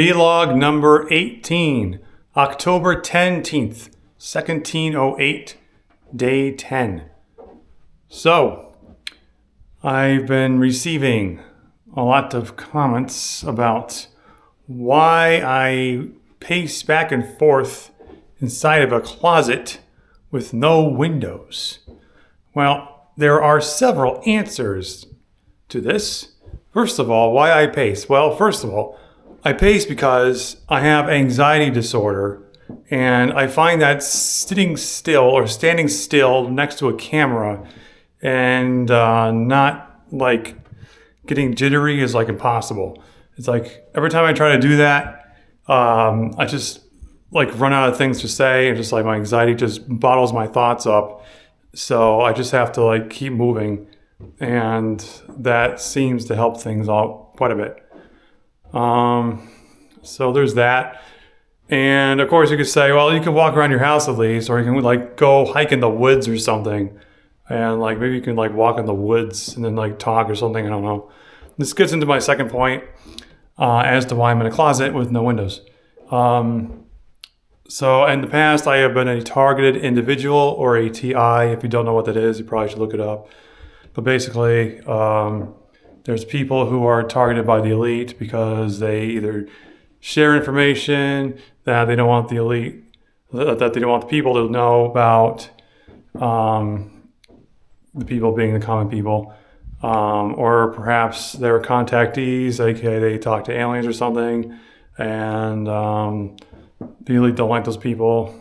Vlog number 18, October 10th, 1708, day 10. So, I've been receiving a lot of comments about why I pace back and forth inside of a closet with no windows. Well, there are several answers to this. First of all, why I pace? Well, first of all, I pace because I have anxiety disorder, and I find that sitting still or standing still next to a camera and not like getting jittery is like impossible. It's like every time I try to do that, I just like run out of things to say, and just like my anxiety just bottles my thoughts up. So I just have to like keep moving, and that seems to help things out quite a bit. So there's that. And of course you could say, well, you can walk around your house at least, or you can like go hike in the woods or something. And like maybe you can like walk in the woods and then like talk or something. I don't know. This gets into my second point as to why I'm in a closet with no windows. So in the past, I have been a targeted individual, or a TI. If you don't know what that is, you probably should look it up. But basically, there's people who are targeted by the elite because they either share information that they don't want the elite, that they don't want the people to know about, the people being the common people, or perhaps they're contactees, aka they talk to aliens or something, and the elite don't like those people,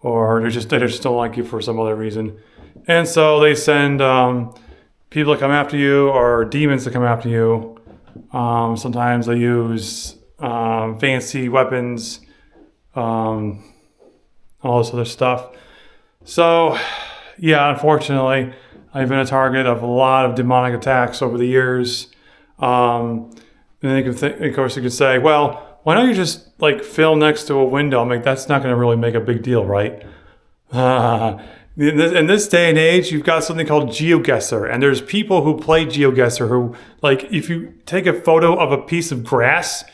or they just don't like you for some other reason, and so they send people to come after you, or demons to come after you. Sometimes they use fancy weapons, all this other stuff. So, yeah, unfortunately, I've been a target of a lot of demonic attacks over the years. And then of course, you could say, well, why don't you just like film next to a window? I'm like, that's not going to really make a big deal, right? In this day and age, you've got something called GeoGuessr, and there's people who play GeoGuessr who, like, if you take a photo of a piece of grass,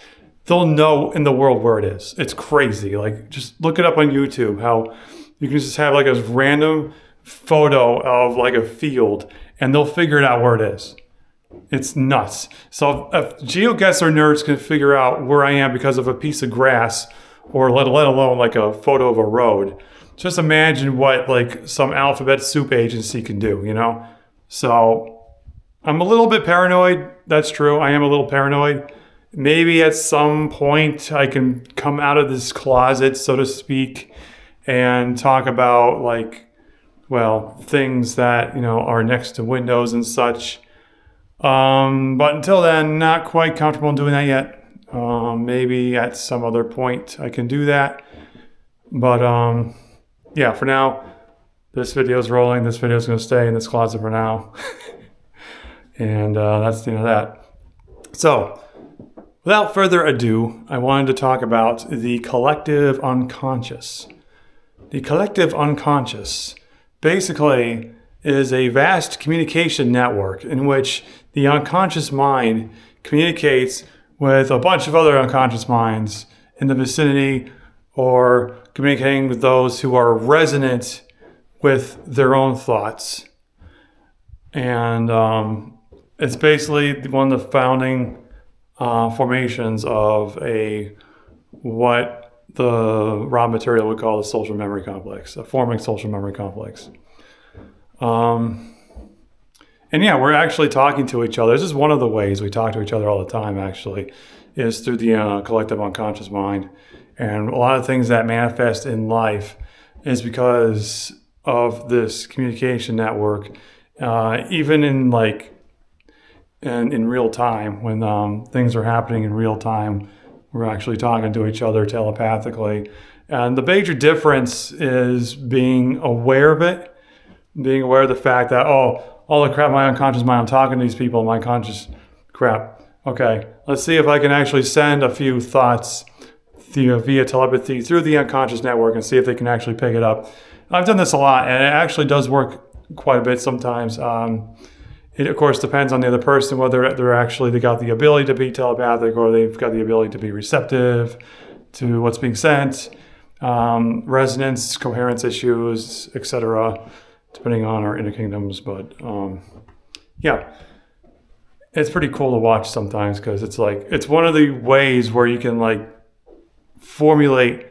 they'll know in the world where it is. It's crazy. Like, just look it up on YouTube, how you can just have like a random photo of like a field, and they'll figure it out where it is. It's nuts. So if GeoGuessr nerds can figure out where I am because of a piece of grass, or let alone like a photo of a road, just imagine what like some alphabet soup agency can do, you know? So I'm a little bit paranoid. That's true. I am a little paranoid. Maybe at some point I can come out of this closet, so to speak, and talk about like, well, things that, you know, are next to windows and such. But until then, not quite comfortable in doing that yet. Maybe at some other point I can do that. But yeah, for now, this video is rolling. This video is going to stay in this closet for now. And that's the end of that. So, without further ado, I wanted to talk about the collective unconscious. The collective unconscious basically is a vast communication network in which the unconscious mind communicates with a bunch of other unconscious minds in the vicinity, or communicating with those who are resonant with their own thoughts. And it's basically one of the founding formations of what the raw material would call the social memory complex, a forming social memory complex. And yeah, we're actually talking to each other. This is one of the ways we talk to each other all the time, actually, is through the collective unconscious mind. And a lot of things that manifest in life is because of this communication network, even in like in real time, when things are happening in real time, we're actually talking to each other telepathically. And the major difference is being aware of it, being aware of the fact that, oh, all the crap, my unconscious mind, I'm talking to these people, my conscious crap. Okay, let's see if I can actually send a few thoughts via telepathy through the unconscious network and see if they can actually pick it up. I've done this a lot, and it actually does work quite a bit sometimes. It, of course, depends on the other person, whether they got the ability to be telepathic or they've got the ability to be receptive to what's being sent, resonance, coherence issues, etc., depending on our inner kingdoms. But yeah, it's pretty cool to watch sometimes because it's one of the ways where you can like formulate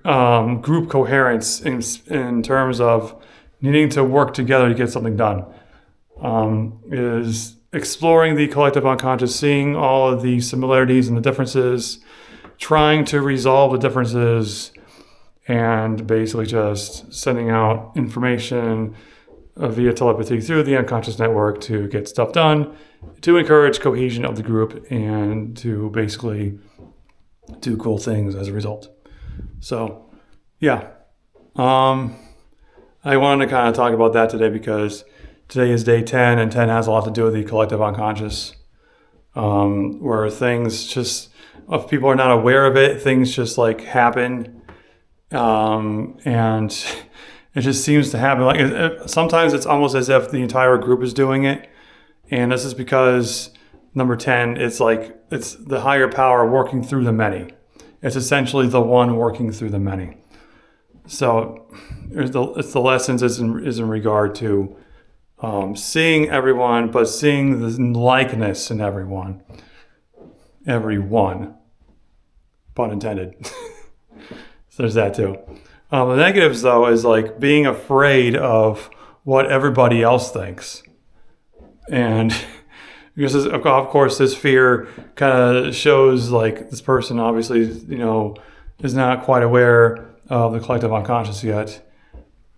group coherence in terms of needing to work together to get something done. Is exploring the collective unconscious, seeing all of the similarities and the differences, trying to resolve the differences, and basically just sending out information via telepathy through the unconscious network to get stuff done, to encourage cohesion of the group, and to basically do cool things as a result. So, yeah. I wanted to kind of talk about that today because today is day 10, and 10 has a lot to do with the collective unconscious, where things just, if people are not aware of it, things just like happen, and it just seems to happen. Like sometimes it's almost as if the entire group is doing it, and this is because number 10, it's the higher power working through the many. It's essentially the one working through the many. So it's the lessons is in regard to seeing everyone, but seeing the likeness in everyone. Everyone. Pun intended. So there's that too. The negatives, though, is like being afraid of what everybody else thinks. And because, of course, this fear kind of shows like this person obviously, is not quite aware of the collective unconscious yet.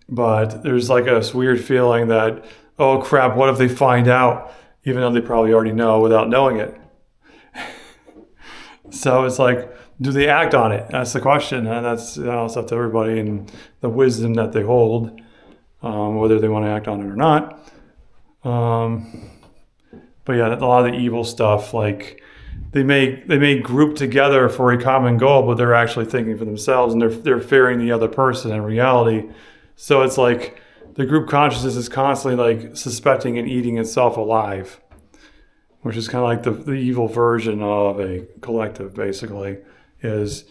But there's like a weird feeling that, oh crap, what if they find out, even though they probably already know without knowing it? So it's like, do they act on it? That's the question. And that's it's up to everybody and the wisdom that they hold, whether they want to act on it or not. But yeah, a lot of the evil stuff, like they may group together for a common goal, but they're actually thinking for themselves, and they're fearing the other person in reality. So it's like the group consciousness is constantly like suspecting and eating itself alive, which is kind of like the evil version of a collective. Basically, it's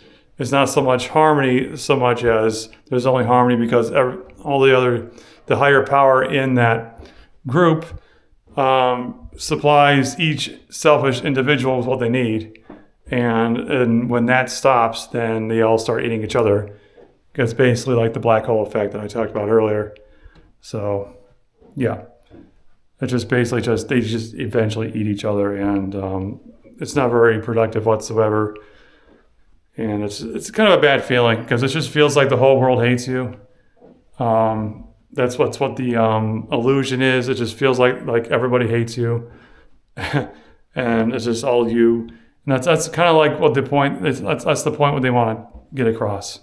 not so much harmony so much as there's only harmony because the higher power in that group supplies each selfish individual with what they need, and when that stops, then they all start eating each other. It's basically like the black hole effect that I talked about earlier. So, yeah, it's just basically they just eventually eat each other, and it's not very productive whatsoever. And it's kind of a bad feeling because it just feels like the whole world hates you. That's what the illusion is. It just feels like everybody hates you, and it's just all you. And that's kind of like what the point is. That's the point what they want to get across,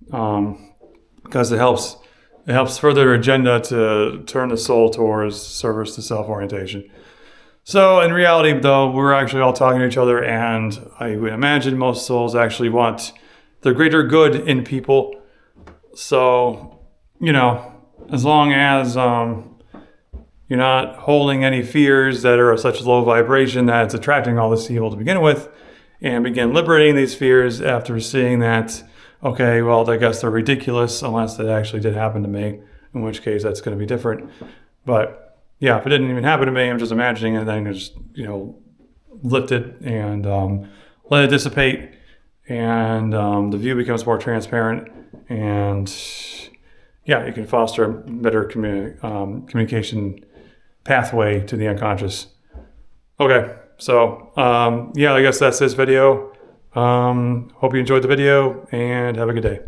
because it helps further their agenda to turn the soul towards service to self-orientation. So in reality, though, we're actually all talking to each other, and I would imagine most souls actually want the greater good in people. So, as long as you're not holding any fears that are of such low vibration that it's attracting all this evil to begin with, and begin liberating these fears after seeing that, okay, well, I guess they're ridiculous unless that actually did happen to me, in which case that's going to be different. But yeah, if it didn't even happen to me, I'm just imagining it, then just, lift it and let it dissipate, and the view becomes more transparent, and yeah, you can foster a better communication pathway to the unconscious. Okay, so I guess that's this video. Hope you enjoyed the video, and have a good day.